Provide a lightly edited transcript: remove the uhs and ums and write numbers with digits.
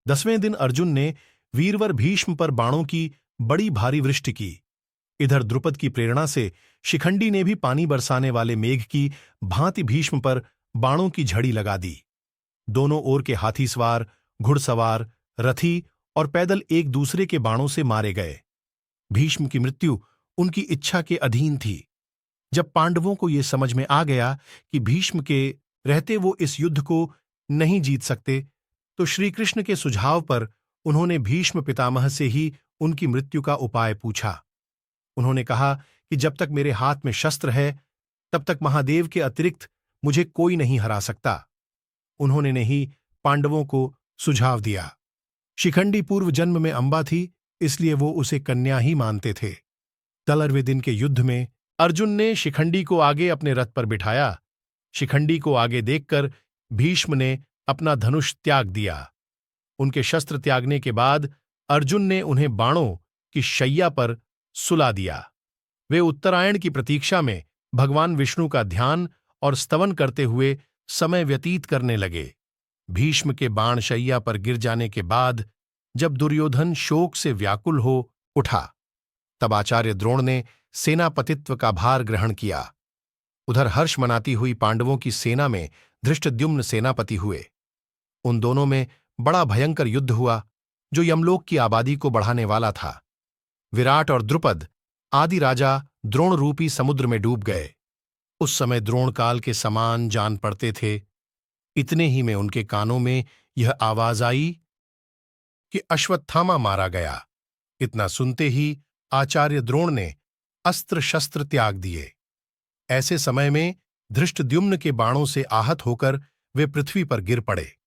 10वें दिन अर्जुन ने वीरवर भीष्म पर बाणों की बड़ी भारी वृष्टि की। इधर द्रुपद की प्रेरणा से शिखंडी ने भी पानी बरसाने वाले मेघ की भांति भीष्म पर बाणों की झड़ी लगा दी। दोनों ओर के हाथी सवार, घुड़सवार, रथी और पैदल एक दूसरे के बाणों से मारे गए। भीष्म की मृत्यु उनकी इच्छा के अधीन थी। जब पांडवों को यह समझ में आ गया कि भीष्म के रहते वो इस युद्ध को नहीं जीत सकते, तो श्रीकृष्ण के सुझाव पर उन्होंने भीष्म पितामह से ही उनकी मृत्यु का उपाय पूछा। उन्होंने कहा कि जब तक मेरे हाथ में शस्त्र है, तब तक महादेव के अतिरिक्त मुझे कोई नहीं हरा सकता। उन्होंने ने ही पांडवों को सुझाव दिया। शिखंडी पूर्व जन्म में अंबा थी, इसलिए वो उसे कन्या ही मानते थे। 13वें दिन के युद्ध में अर्जुन ने शिखंडी को आगे अपने रथ पर बिठाया। शिखंडी को आगे देखकर भीष्म ने अपना धनुष त्याग दिया। उनके शस्त्र त्यागने के बाद अर्जुन ने उन्हें बाणों की शैया पर सुला दिया। वे उत्तरायण की प्रतीक्षा में भगवान विष्णु का ध्यान और स्तवन करते हुए समय व्यतीत करने लगे। भीष्म के बाण शैया पर गिर जाने के बाद जब दुर्योधन शोक से व्याकुल हो उठा, तब आचार्य द्रोण ने सेनापतित्व का भार ग्रहण किया। उधर हर्ष मनाती हुई पांडवों की सेना में धृष्टद्युम्न सेनापति हुए। उन दोनों में बड़ा भयंकर युद्ध हुआ, जो यमलोक की आबादी को बढ़ाने वाला था। विराट और द्रुपद आदि राजा द्रोण रूपी समुद्र में डूब गए। उस समय द्रोण काल के समान जान पड़ते थे। इतने ही में उनके कानों में यह आवाज आई कि अश्वत्थामा मारा गया। इतना सुनते ही आचार्य द्रोण ने अस्त्र शस्त्र त्याग दिए। ऐसे समय में धृष्टद्युम्न के बाणों से आहत होकर वे पृथ्वी पर गिर पड़े।